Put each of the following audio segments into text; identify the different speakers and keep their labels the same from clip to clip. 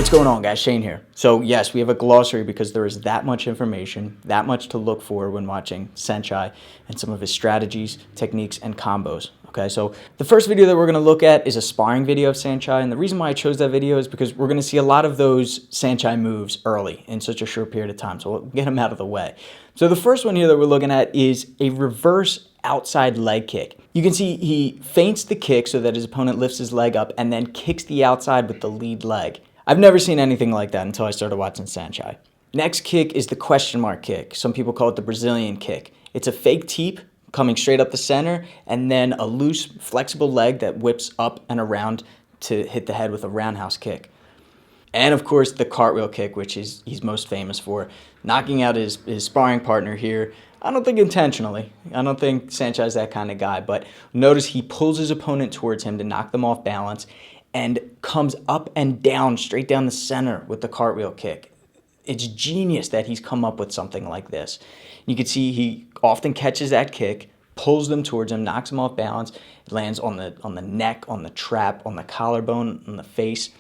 Speaker 1: What's going on, guys? Shane here. So yes, we have a glossary because there is that much information, that much to look for when watching Saenchai and some of his strategies, techniques, and combos. Okay, so the first video that we're going to look at is a sparring video of Saenchai, and the reason why I chose that video is because we're going to see a lot of those Saenchai moves early in such a short period of time, so we'll get them out of the way. So the first one here that we're looking at is a reverse outside leg kick. You can see he feints the kick so that his opponent lifts his leg up and then kicks the outside with the lead leg. I've never seen anything like that until I started watching Saenchai. Next kick is the question mark kick. Some people call it the Brazilian kick. It's a fake teep coming straight up the center and then a loose, flexible leg that whips up and around to hit the head with a roundhouse kick. And of course, the cartwheel kick, which he's most famous for, knocking out his sparring partner here. I don't think intentionally. I don't think Saenchai's that kind of guy, but notice he pulls his opponent towards him to knock them off balance and comes up and down, straight down the center with the cartwheel kick. It's genius that he's come up with something like this. You can see he often catches that kick, pulls them towards him, knocks him off balance, lands on the neck, on the trap, on the collarbone, on the face.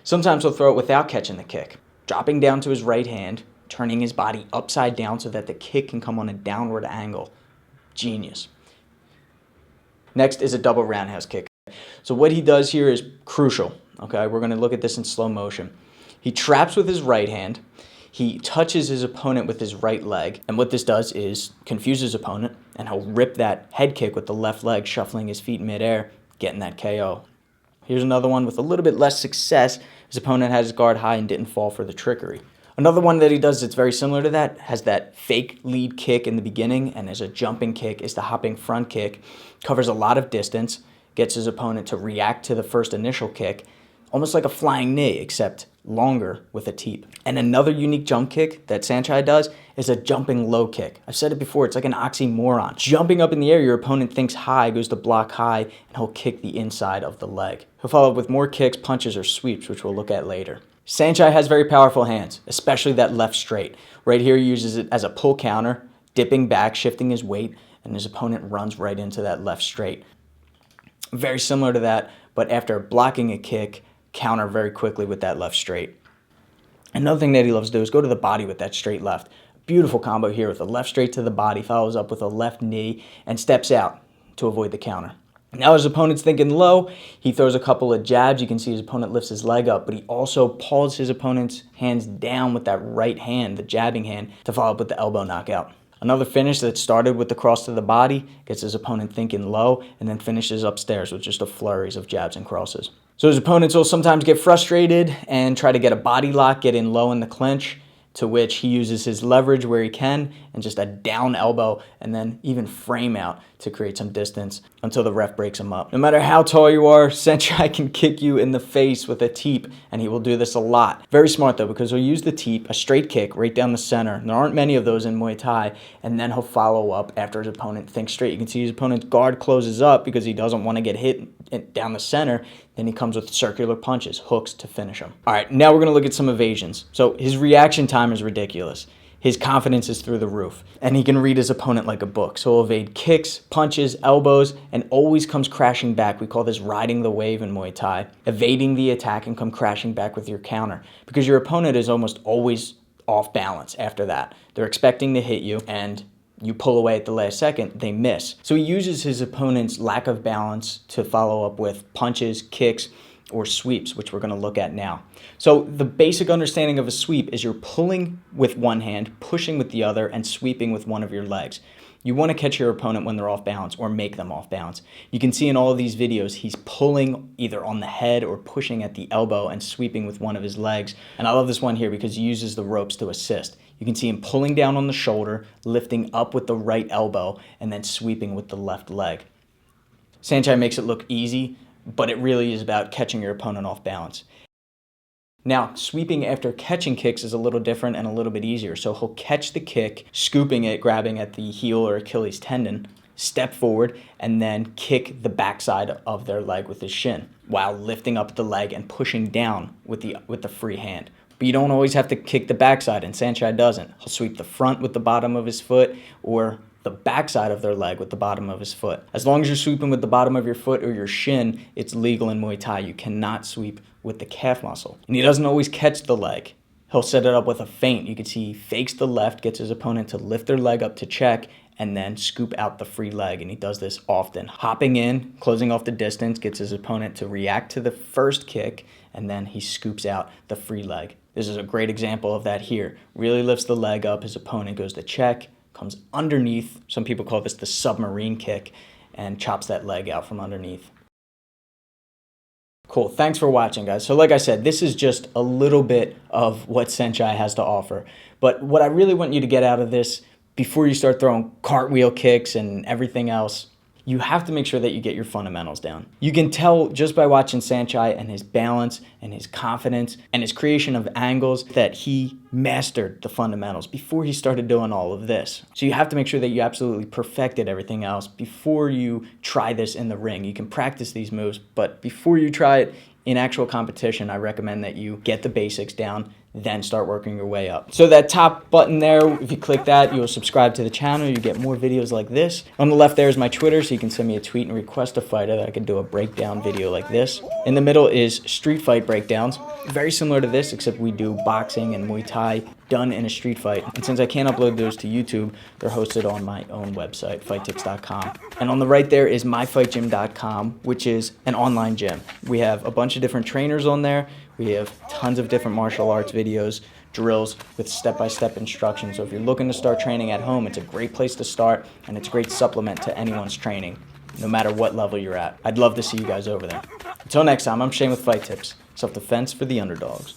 Speaker 1: Sometimes he'll throw it without catching the kick, dropping down to his right hand, turning his body upside down so that the kick can come on a downward angle. Genius. Next is a double roundhouse kick. So what he does here is crucial. Okay, we're going to look at this in slow motion. He traps with his right hand. He touches his opponent with his right leg. And what this does is confuse his opponent, and he'll rip that head kick with the left leg, shuffling his feet midair, getting that KO. Here's another one with a little bit less success. His opponent had his guard high and didn't fall for the trickery. Another one that he does that's very similar to that, has that fake lead kick in the beginning, and as a jumping kick is the hopping front kick. Covers a lot of distance, gets his opponent to react to the first initial kick, almost like a flying knee, except longer with a teep. And another unique jump kick that Saenchai does is a jumping low kick. I've said it before, it's like an oxymoron. Jumping up in the air, your opponent thinks high, goes to block high, and he'll kick the inside of the leg. He'll follow up with more kicks, punches, or sweeps, which we'll look at later. Saenchai has very powerful hands, especially that left straight. Right here, he uses it as a pull counter, dipping back, shifting his weight, and his opponent runs right into that left straight. Very similar to that, but after blocking a kick, counter very quickly with that left straight. Another thing that he loves to do is go to the body with that straight left. Beautiful combo here with a left straight to the body, follows up with a left knee, and steps out to avoid the counter. Now his opponent's thinking low, he throws a couple of jabs. You can see his opponent lifts his leg up, but he also pulls his opponent's hands down with that right hand, the jabbing hand, to follow up with the elbow knockout. Another finish that started with the cross to the body, gets his opponent thinking low, and then finishes upstairs with just a flurry of jabs and crosses. So his opponents will sometimes get frustrated and try to get a body lock, get in low in the clinch, to which he uses his leverage where he can, and just a down elbow, and then even frame out to create some distance until the ref breaks him up. No matter how tall you are, Saenchai can kick you in the face with a teep, and he will do this a lot. Very smart though, because he'll use the teep, a straight kick right down the center. There aren't many of those in Muay Thai, and then he'll follow up after his opponent thinks straight. You can see his opponent's guard closes up because he doesn't want to get hit down the center. Then he comes with circular punches, hooks to finish him. All right, now we're going to look at some evasions. So his reaction time is ridiculous. His confidence is through the roof, and he can read his opponent like a book. So he'll evade kicks, punches, elbows, and always comes crashing back. We call this riding the wave in Muay Thai. Evading the attack and come crashing back with your counter, because your opponent is almost always off balance after that. They're expecting to hit you, and you pull away at the last second, they miss. So he uses his opponent's lack of balance to follow up with punches, kicks, or sweeps, which we're going to look at now. So the basic understanding of a sweep is you're pulling with one hand, pushing with the other, and sweeping with one of your legs. You want to catch your opponent when they're off balance or make them off balance. You can see in all of these videos, he's pulling either on the head or pushing at the elbow and sweeping with one of his legs. And I love this one here because he uses the ropes to assist. You can see him pulling down on the shoulder, lifting up with the right elbow, and then sweeping with the left leg. Saenchai makes it look easy, but it really is about catching your opponent off balance. Now, sweeping after catching kicks is a little different and a little bit easier. So he'll catch the kick, scooping it, grabbing at the heel or Achilles tendon, step forward, and then kick the backside of their leg with his shin while lifting up the leg and pushing down with the free hand. But you don't always have to kick the backside, and Saenchai doesn't. He'll sweep the front with the bottom of his foot or the backside of their leg with the bottom of his foot. As long as you're sweeping with the bottom of your foot or your shin, it's legal in Muay Thai. You cannot sweep with the calf muscle. And he doesn't always catch the leg. He'll set it up with a feint. You can see he fakes the left, gets his opponent to lift their leg up to check, and then scoop out the free leg. And he does this often. Hopping in, closing off the distance, gets his opponent to react to the first kick, and then he scoops out the free leg. This is a great example of that here. Really lifts the leg up, his opponent goes to check, comes underneath, some people call this the submarine kick, and chops that leg out from underneath. Cool, thanks for watching, guys. So like I said, this is just a little bit of what Saenchai has to offer. But what I really want you to get out of this, before you start throwing cartwheel kicks and everything else, you have to make sure that you get your fundamentals down. You can tell just by watching Saenchai and his balance and his confidence and his creation of angles that he mastered the fundamentals before he started doing all of this. So you have to make sure that you absolutely perfected everything else before you try this in the ring. You can practice these moves, but before you try it in actual competition, I recommend that you get the basics down, then start working your way up. So that top button there, if you click that, you'll subscribe to the channel. You get more videos like this. On the left there is my Twitter, so you can send me a tweet and request a fighter that I can do a breakdown video like this. In the middle is street fight breakdowns. Very similar to this, except we do boxing and Muay Thai done in a street fight. And since I can't upload those to YouTube, they're hosted on my own website, fighttips.com. And on the right there is myfightgym.com, which is an online gym. We have a bunch of different trainers on there. We have tons of different martial arts videos, drills with step-by-step instructions. So if you're looking to start training at home, it's a great place to start, and it's a great supplement to anyone's training, no matter what level you're at. I'd love to see you guys over there. Until next time, I'm Shane with Fight Tips. Self-defense for the underdogs.